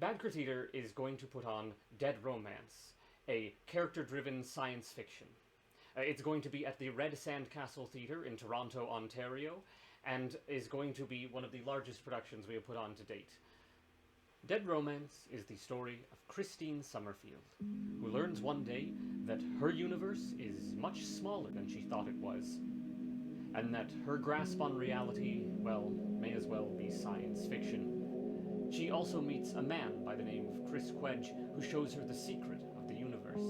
Bad Crew Theatre is going to put on Dead Romance, a character-driven science fiction. It's going to be at the Red Sandcastle Theatre in Toronto, Ontario, and is going to be one of the largest productions we have put on to date. Dead Romance is the story of Christine Summerfield, who learns one day that her universe is much smaller than she thought it was, and that her grasp on reality, well, may as well be science fiction. She also meets a man by the name of Chris Quedge, who shows her the secret of the universe.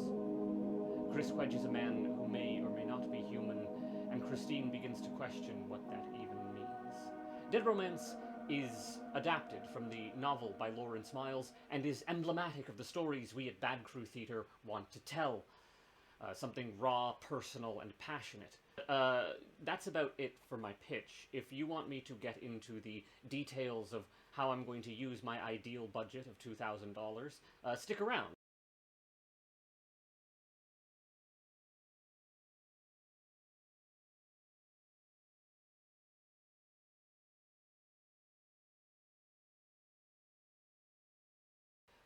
Chris Quedge is a man who may or may not be human, and Christine begins to question what that even means. Dead Romance is adapted from the novel by Lawrence Miles and is emblematic of the stories we at Bad Crew Theatre want to tell. Something raw, personal, and passionate. That's about it for my pitch. If you want me to get into the details of how I'm going to use my ideal budget of $2,000, stick around.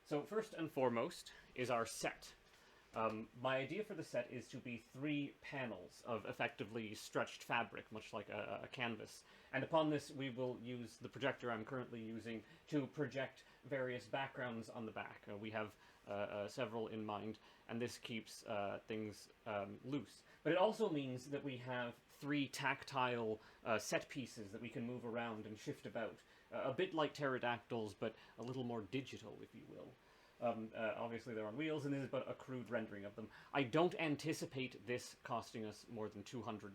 So first and foremost is our set. My idea for the set is to be 3 panels of effectively stretched fabric, much like a canvas. And upon this, we will use the projector I'm currently using to project various backgrounds on the back. We have several in mind, and this keeps things loose. But it also means that we have 3 tactile set pieces that we can move around and shift about. A bit like pterodactyls, but a little more digital, if you will. Obviously they're on wheels, and this is but a crude rendering of them. I don't anticipate this costing us more than $200.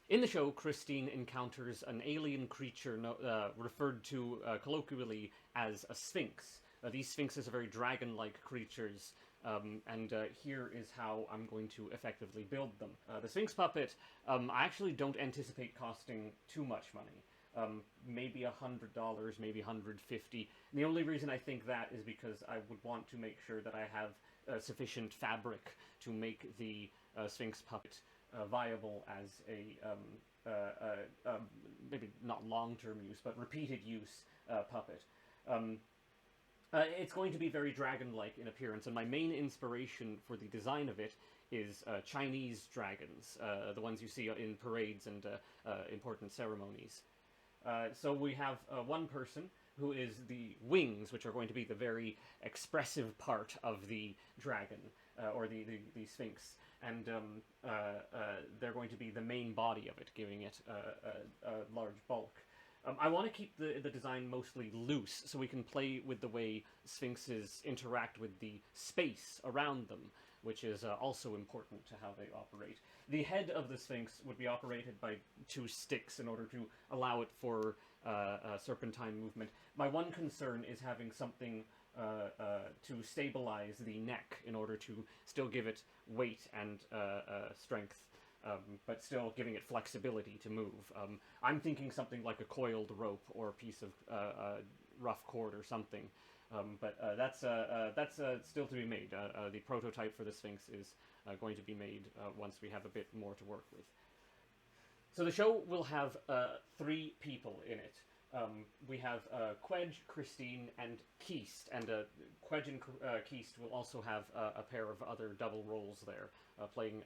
In the show, Christine encounters an alien creature referred to colloquially as a sphinx. These sphinxes are very dragon-like creatures, and here is how I'm going to effectively build them. The Sphinx puppet, I actually don't anticipate costing too much money. Maybe $100, maybe $150. And the only reason I think that is because I would want to make sure that I have sufficient fabric to make the Sphinx puppet viable as a maybe not long-term use, but repeated use puppet. It's going to be very dragon-like in appearance, and my main inspiration for the design of it is Chinese dragons, the ones you see in parades and important ceremonies. So we have one person who is the wings, which are going to be the very expressive part of the dragon, or the Sphinx, and they're going to be the main body of it, giving it a large bulk. I want to keep the design mostly loose, so we can play with the way Sphinxes interact with the space around them, which is also important to how they operate. The head of the Sphinx would be operated by 2 sticks in order to allow it for serpentine movement. My one concern is having something to stabilize the neck in order to still give it weight and strength. But still giving it flexibility to move. I'm thinking something like a coiled rope or a piece of rough cord or something. But that's still to be made. The prototype for the Sphinx is going to be made once we have a bit more to work with. So the show will have 3 people in it. We have Quedge, Christine, and Keist, and Quedge and Keist will also have a pair of other double roles there, playing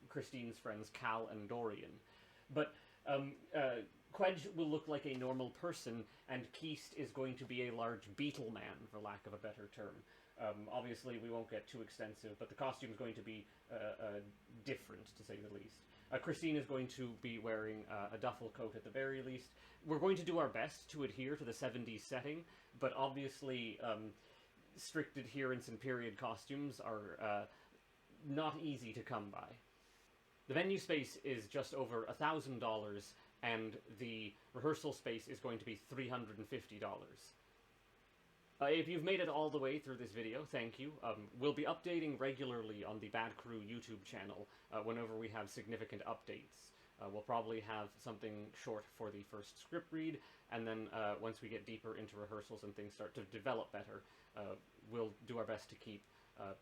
Christine's friends Cal and Dorian. But Quedge will look like a normal person, and Keist is going to be a large beetle man, for lack of a better term. Obviously, we won't get too extensive, but the costume is going to be different, to say the least. Christine is going to be wearing a duffel coat at the very least. We're going to do our best to adhere to the 70s setting, but obviously strict adherence in period costumes are not easy to come by. The venue space is just over $1,000, and the rehearsal space is going to be $350. If you've made it all the way through this video, thank you. We'll be updating regularly on the Bad Crew YouTube channel whenever we have significant updates. We'll probably have something short for the first script read, and then once we get deeper into rehearsals and things start to develop better, we'll do our best to keep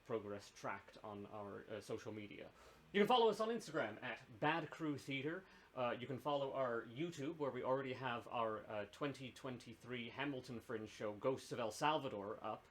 progress tracked on our social media. You can follow us on Instagram at Bad Crew Theatre. You can follow our YouTube, where we already have our 2023 Hamilton Fringe show, Ghosts of El Salvador, up.